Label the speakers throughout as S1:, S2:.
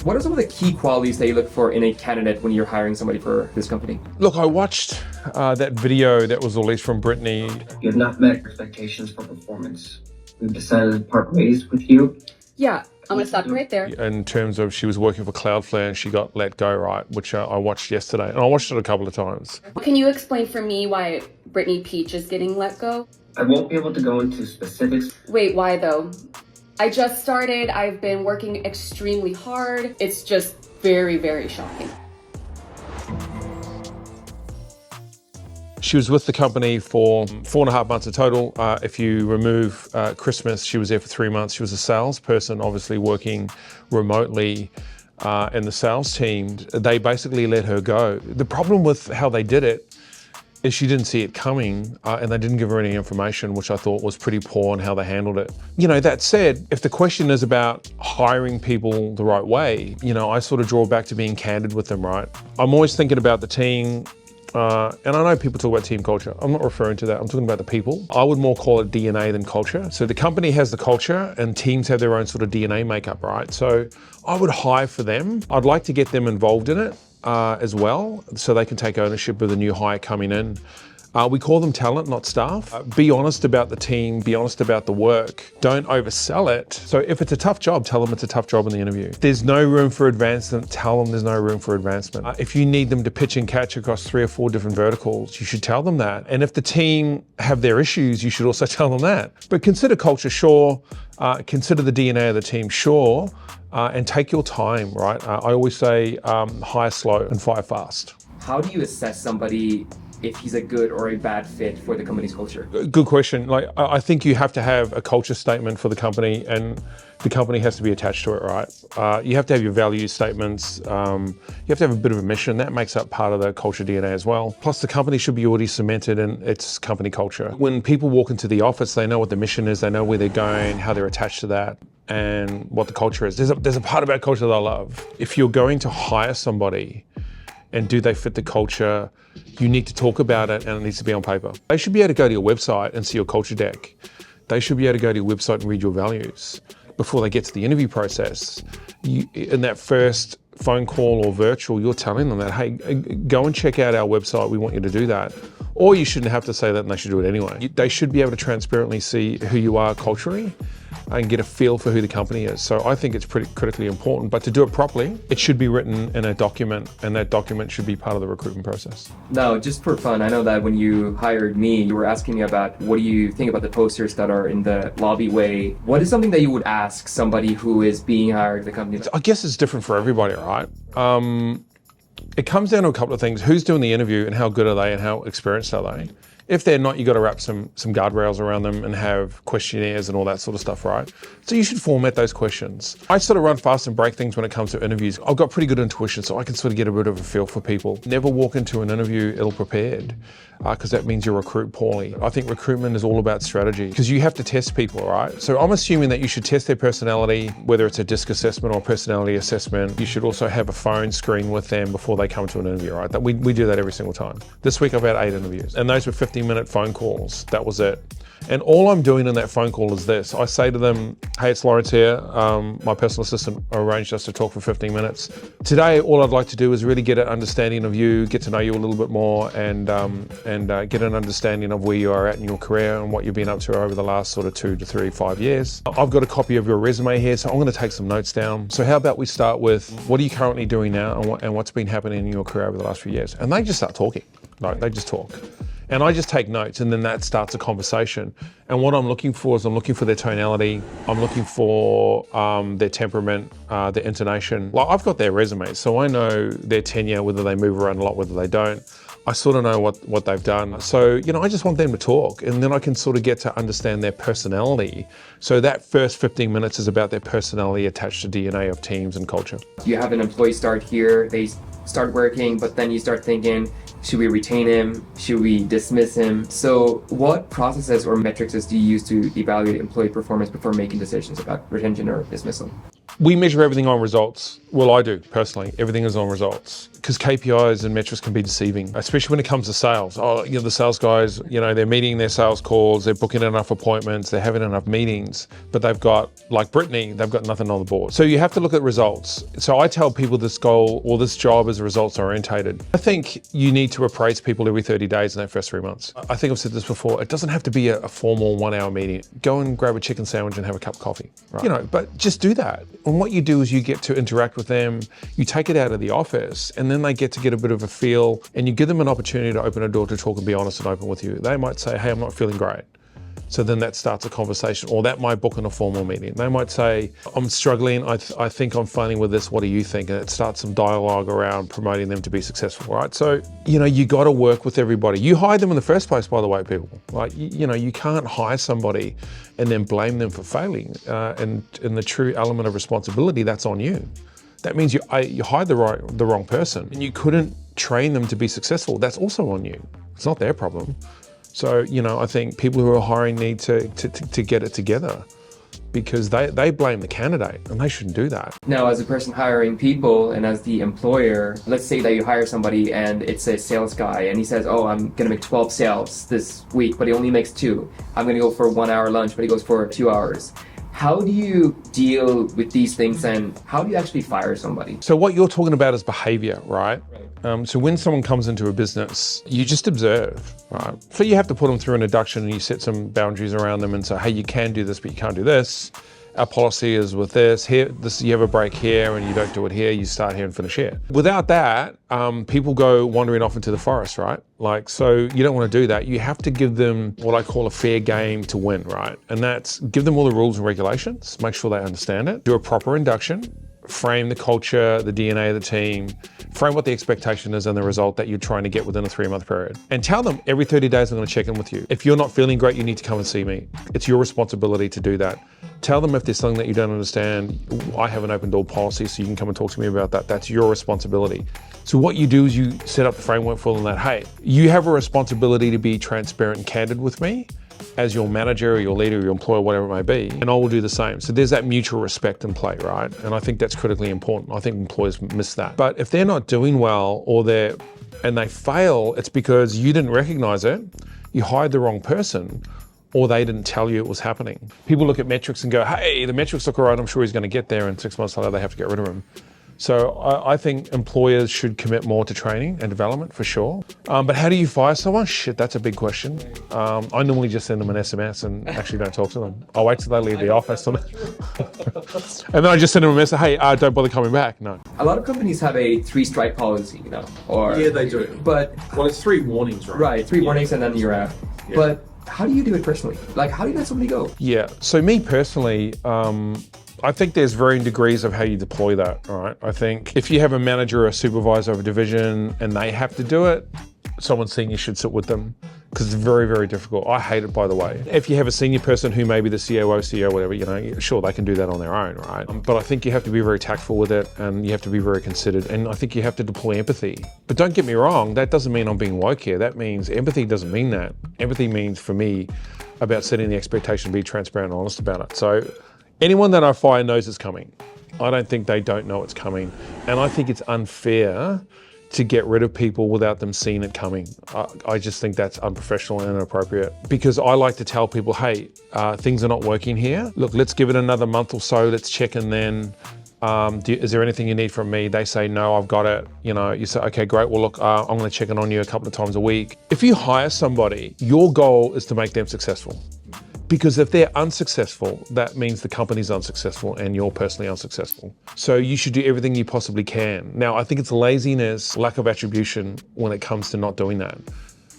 S1: What are some of the key qualities that you look for in a candidate when you're hiring somebody for this company?
S2: Look, I watched that video that was released from Brittany.
S3: You have not met expectations for performance. We've decided to part ways with you.
S4: Yeah, I'm gonna stop you right there.
S2: In terms of she was working for Cloudflare and she got let go, right? Which I watched yesterday, and I watched it a couple of times.
S4: Can you explain for me why Brittany Peach is getting let go?
S3: I won't be able to go into specifics.
S4: Wait, why though? I just started, I've been working extremely hard. It's just very, very shocking.
S2: She was with the company for 4.5 months in total. If you remove Christmas, she was there for 3 months. She was a salesperson, obviously working remotely in the sales team. They basically let her go. The problem with how they did it is she didn't see it coming and they didn't give her any information, which I thought was pretty poor in how they handled it. You know, that said, if the question is about hiring people the right way, you know, I sort of draw back to being candid with them, right? I'm always thinking about the team. And I know people talk about team culture. I'm not referring to that. I'm talking about the people. I would more call it DNA than culture. So the company has the culture and teams have their own sort of DNA makeup, right? So I would hire for them. I'd like to get them involved in it as well, so they can take ownership of the new hire coming in. We call them talent, not staff. Be honest about the team, be honest about the work. Don't oversell it. So if it's a tough job, tell them it's a tough job in the interview. If there's no room for advancement, tell them there's no room for advancement. If you need them to pitch and catch across 3 or 4 different verticals, you should tell them that. And if the team have their issues, you should also tell them that. But consider culture, sure. Consider the DNA of the team, sure. And take your time, right? I always say hire slow and fire fast.
S1: How do you assess somebody if he's a good or a bad fit for the company's culture?
S2: Good question. Like, I think you have to have a culture statement for the company and the company has to be attached to it, right? You have to have your value statements. You have to have a bit of a mission. That makes up part of the culture DNA as well. Plus the company should be already cemented in its company culture. When people walk into the office, they know what the mission is, they know where they're going, how they're attached to that, and what the culture is. There's a part about culture that I love. If you're going to hire somebody and do they fit the culture, you need to talk about it and it needs to be on paper. They should be able to go to your website and see your culture deck. They should be able to go to your website and read your values before they get to the interview process. In that first phone call or virtual, you're telling them that, hey, go and check out our website, we want you to do that. Or you shouldn't have to say that and they should do it anyway. They should be able to transparently see who you are culturally and get a feel for who the company is. So I think it's pretty critically important, but to do it properly, it should be written in a document and that document should be part of the recruitment process.
S1: Now, just for fun, I know that when you hired me, you were asking me about what do you think about the posters that are in the lobby way. What is something that you would ask somebody who is being hired at the company?
S2: I guess it's different for everybody, right? It comes down to a couple of things. Who's doing the interview and how good are they and how experienced are they? If they're not, you got to wrap some guardrails around them and have questionnaires and all that sort of stuff, right? So you should format those questions. I sort of run fast and break things when it comes to interviews. I've got pretty good intuition, so I can sort of get a bit of a feel for people. Never walk into an interview ill-prepared, because that means you recruit poorly. I think recruitment is all about strategy, because you have to test people, right? So I'm assuming that you should test their personality, whether it's a DISC assessment or personality assessment. You should also have a phone screen with them before they come to an interview, right? We do that every single time. This week I've had 8 interviews, and those were 15-minute phone calls. That was it. And all I'm doing in that phone call is this. I say to them, hey, it's Lawrence here. My personal assistant arranged us to talk for 15 minutes. Today, all I'd like to do is really get an understanding of you, get to know you a little bit more, and get an understanding of where you are at in your career and what you've been up to over the last sort of 2 to 3, 5 years. I've got a copy of your resume here, so I'm going to take some notes down. So how about we start with, what are you currently doing now and what's been happening in your career over the last few years? And they just start talking. Like, they just talk. And I just take notes and then that starts a conversation. And what I'm looking for is I'm looking for their tonality. I'm looking for their temperament, their intonation. Like, I've got their resumes, so I know their tenure, whether they move around a lot, whether they don't. I sort of know what they've done. So, you know, I just want them to talk and then I can sort of get to understand their personality. So that first 15 minutes is about their personality attached to DNA of teams and culture.
S1: You have an employee start here, they start working, but then you start thinking, should we retain him? Should we dismiss him? So what processes or metrics do you use to evaluate employee performance before making decisions about retention or dismissal?
S2: We measure everything on results. Well, I do personally. Everything is on results because KPIs and metrics can be deceiving, especially when it comes to sales. Oh, you know, the sales guys, you know, they're meeting their sales calls, they're booking enough appointments, they're having enough meetings, but they've got, like Brittany, they've got nothing on the board. So you have to look at results. So I tell people this goal or this job is results orientated. I think you need to appraise people every 30 days in that first 3 months. I think I've said this before. It doesn't have to be a formal 1 hour meeting. Go and grab a chicken sandwich and have a cup of coffee, right? You know, but just do that. And what you do is you get to interact with them, you take it out of the office, and then they get to get a bit of a feel, and you give them an opportunity to open a door to talk and be honest and open with you. They might say, hey, I'm not feeling great. So then that starts a conversation, or that might book in a formal meeting. They might say, I'm struggling, I think I'm failing with this, what do you think? And it starts some dialogue around promoting them to be successful, right? So, you know, you got to work with everybody. You hired them in the first place, by the way, people. Like, you know, you can't hire somebody and then blame them for failing. And in the true element of responsibility, that's on you. That means you hired the wrong person and you couldn't train them to be successful. That's also on you. It's not their problem. So, you know, I think people who are hiring need to get it together because they blame the candidate and they shouldn't do that.
S1: Now, as a person hiring people and as the employer, let's say that you hire somebody and it's a sales guy and he says, oh, I'm going to make 12 sales this week, but he only makes 2. I'm going to go for a 1 hour lunch, but he goes for 2 hours. How do you deal with these things and how do you actually fire somebody?
S2: So what you're talking about is behavior, right? So when someone comes into a business, you just observe, right? So you have to put them through an induction and you set some boundaries around them and say, hey, you can do this, but you can't do this. Our policy is with this, here, you have a break here and you don't do it here, you start here and finish here. Without that, people go wandering off into the forest, right? Like, so you don't want to do that. You have to give them what I call a fair game to win, right? And that's give them all the rules and regulations, make sure they understand it, do a proper induction, frame the culture, the DNA of the team, frame what the expectation is and the result that you're trying to get within a 3-month period. And tell them every 30 days I'm going to check in with you. If you're not feeling great, you need to come and see me. It's your responsibility to do that. Tell them if there's something that you don't understand, I have an open door policy so you can come and talk to me about that. That's your responsibility. So what you do is you set up the framework for them that, hey, you have a responsibility to be transparent and candid with me as your manager or your leader or your employer, whatever it may be, and I will do the same. So there's that mutual respect in play, right? And I think that's critically important. I think employers miss that. But if they're not doing well or they fail, it's because you didn't recognize it, you hired the wrong person, or they didn't tell you it was happening. People look at metrics and go, hey, the metrics look all right, I'm sure he's going to get there, and 6 months later they have to get rid of him. So I think employers should commit more to training and development for sure. But how do you fire someone? Shit, that's a big question. I normally just send them an SMS and actually don't talk to them. I'll wait till they leave the office. And then I just send them a message, hey, don't bother coming back. No.
S1: A lot of companies have a 3-strike policy, you know, or...
S5: Yeah, they do.
S1: But...
S5: Well, it's 3 warnings, right?
S1: Right, 3 warnings and then you're out.
S5: Yeah.
S1: But how do you do it personally? Like, how do you let somebody go?
S2: Yeah, so me personally, I think there's varying degrees of how you deploy that, right? I think if you have a manager or a supervisor of a division and they have to do it, someone senior should sit with them because it's very, very difficult. I hate it, by the way. If you have a senior person who may be the COO, CEO, whatever, you know, sure, they can do that on their own, right? But I think you have to be very tactful with it and you have to be very considered. And I think you have to deploy empathy. But don't get me wrong, that doesn't mean I'm being woke here. That means empathy doesn't mean that. Empathy means, for me, about setting the expectation, be transparent and honest about it. So anyone that I fire knows it's coming. I don't think they don't know it's coming. And I think it's unfair to get rid of people without them seeing it coming. I just think that's unprofessional and inappropriate because I like to tell people, hey, things are not working here. Look, let's give it another month or so. Let's check in then. Is there anything you need from me? They say, no, I've got it. You know, you say, okay, great. Well, look, I'm going to check in on you a couple of times a week. If you hire somebody, your goal is to make them successful. Because if they're unsuccessful, that means the company's unsuccessful and you're personally unsuccessful. So you should do everything you possibly can. Now, I think it's laziness, lack of attribution when it comes to not doing that.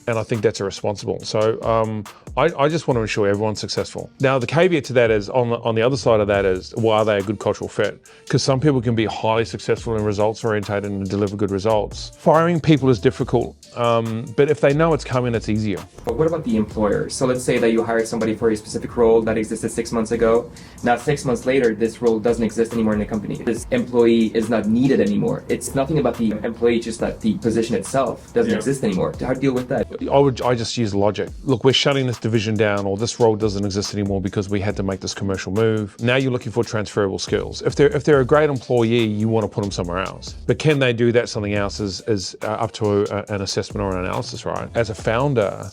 S2: And I think that's irresponsible. So I just want to ensure everyone's successful. Now, the caveat to that is, on the other side of that is, well, are they a good cultural fit? Because some people can be highly successful and results orientated and deliver good results. Firing people is difficult, but if they know it's coming, it's easier.
S1: But what about the employer? So let's say that you hired somebody for a specific role that existed 6 months ago. Now, 6 months later, this role doesn't exist anymore in the company. This employee is not needed anymore. It's nothing about the employee, just that the position itself doesn't exist anymore. How do you deal with that?
S2: I just use logic. Look, we're shutting this division down, or this role doesn't exist anymore because we had to make this commercial move. Now you're looking for transferable skills. If they're a great employee, you want to put them somewhere else. But can they do that something else is up to an assessment or an analysis, right? As a founder,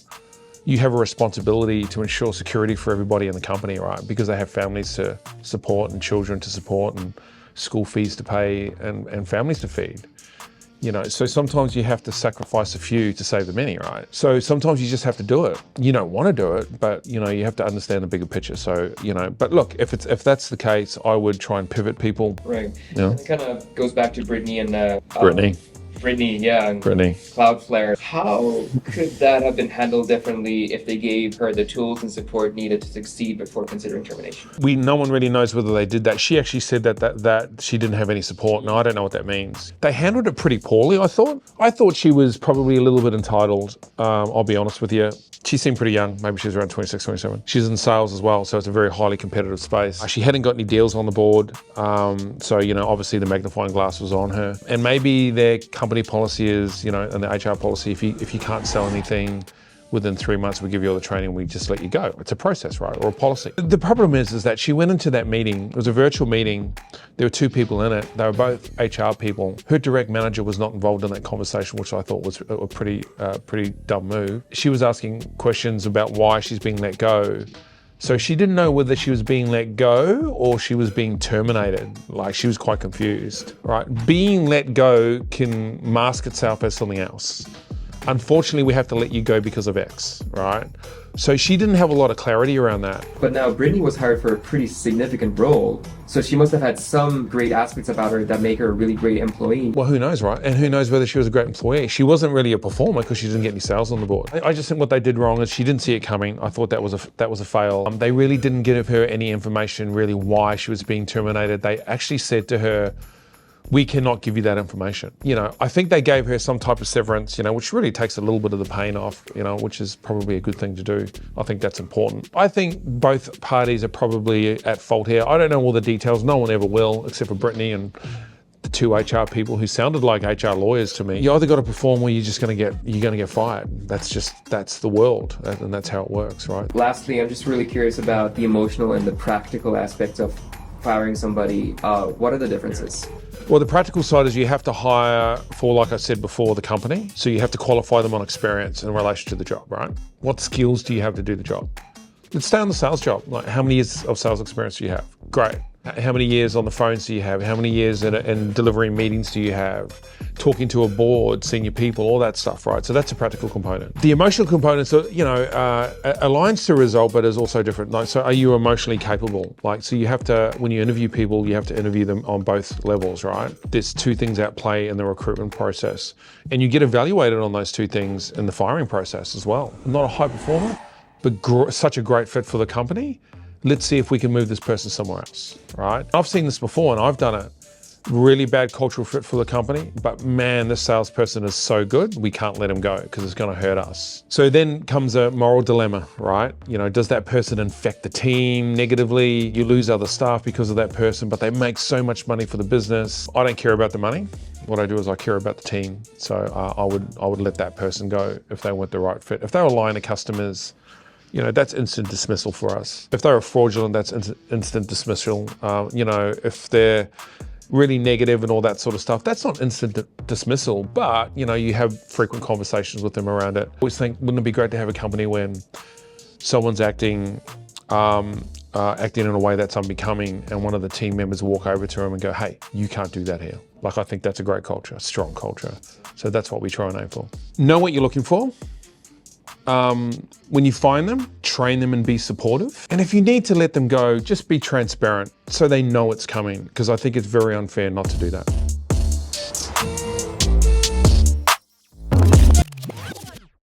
S2: you have a responsibility to ensure security for everybody in the company, right? Because they have families to support and children to support and school fees to pay and families to feed. You know, so sometimes you have to sacrifice a few to save the many, right? So sometimes you just have to do it. You don't want to do it, but you know, you have to understand the bigger picture. So, you know, but look, if that's the case, I would try and pivot people.
S1: Right.
S2: You know?
S1: It kind of goes back to Brittany and Brittany, yeah, and
S2: Brittany.
S1: Cloudflare. How could that have been handled differently if they gave her the tools and support needed to succeed before considering termination?
S2: No one really knows whether they did that. She actually said that she didn't have any support. No, I don't know what that means. They handled it pretty poorly, I thought. I thought she was probably a little bit entitled. I'll be honest with you. She seemed pretty young. Maybe she was around 26, 27. She's in sales as well, so it's a very highly competitive space. She hadn't got any deals on the board. So, you know, obviously the magnifying glass was on her. And maybe their company policy is, you know, and the HR policy, if you can't sell anything within 3 months, we give you all the training, we just let you go. It's a process, right? Or a policy. The problem is that she went into that meeting, it was a virtual meeting, there were two people in it, they were both HR people. Her direct manager was not involved in that conversation, which I thought was a pretty dumb move. She was asking questions about why she's being let go. So she didn't know whether she was being let go or she was being terminated. Like, she was quite confused, right? Being let go can mask itself as something else. Unfortunately, we have to let you go because of X, right? So she didn't have a lot of clarity around that.
S1: But now Brittany was hired for a pretty significant role, so she must have had some great aspects about her that make her a really great employee.
S2: Well, who knows, right? And who knows whether she was a great employee. She wasn't really a performer because she didn't get any sales on the board. I just think what they did wrong is she didn't see it coming. I thought that was a fail. They really didn't give her any information really why she was being terminated. They actually said to her, we cannot give you that information. You know, I think they gave her some type of severance, you know, which really takes a little bit of the pain off, you know, which is probably a good thing to do. I think that's important. I think both parties are probably at fault here. I don't know all the details. No one ever will, except for Brittany and the two HR people who sounded like HR lawyers to me. You either got to perform or you're going to get fired. That's the world, and that's how it works, right?
S1: Lastly, I'm just really curious about the emotional and the practical aspects of firing somebody. What are the differences?
S2: Well, the practical side is you have to hire for, like I said before, the company. So you have to qualify them on experience in relation to the job, right? What skills do you have to do the job? Let's stay on the sales job. Like, how many years of sales experience do you have? Great. How many years on the phones do you have? How many years in delivering meetings do you have? Talking to a board, senior people, all that stuff, right? So that's a practical component. The emotional components are, you know, aligns to result, but is also different. Like, so are you emotionally capable? Like, so you have to, when you interview people, you have to interview them on both levels, right? There's two things at play in the recruitment process, and you get evaluated on those two things in the firing process as well. I'm not a high performer, but such a great fit for the company. Let's see if we can move this person somewhere else, right? I've seen this before and I've done it. Really bad cultural fit for the company, but man, this salesperson is so good, we can't let him go because it's going to hurt us. So then comes a moral dilemma, right? You know, does that person infect the team negatively? You lose other staff because of that person, but they make so much money for the business. I don't care about the money. What I do is I care about the team. So I would let that person go if they weren't the right fit. If they were lying to customers, you know, that's instant dismissal for us. If they're fraudulent, that's instant dismissal. You know, if they're really negative and all that sort of stuff, that's not instant dismissal, but, you know, you have frequent conversations with them around it. I always think, wouldn't it be great to have a company when someone's acting in a way that's unbecoming and one of the team members walk over to them and go, hey, you can't do that here. Like, I think that's a great culture, a strong culture. So that's what we try and aim for. Know what you're looking for. When you find them, train them and be supportive. And if you need to let them go, just be transparent so they know it's coming, because I think it's very unfair not to do that.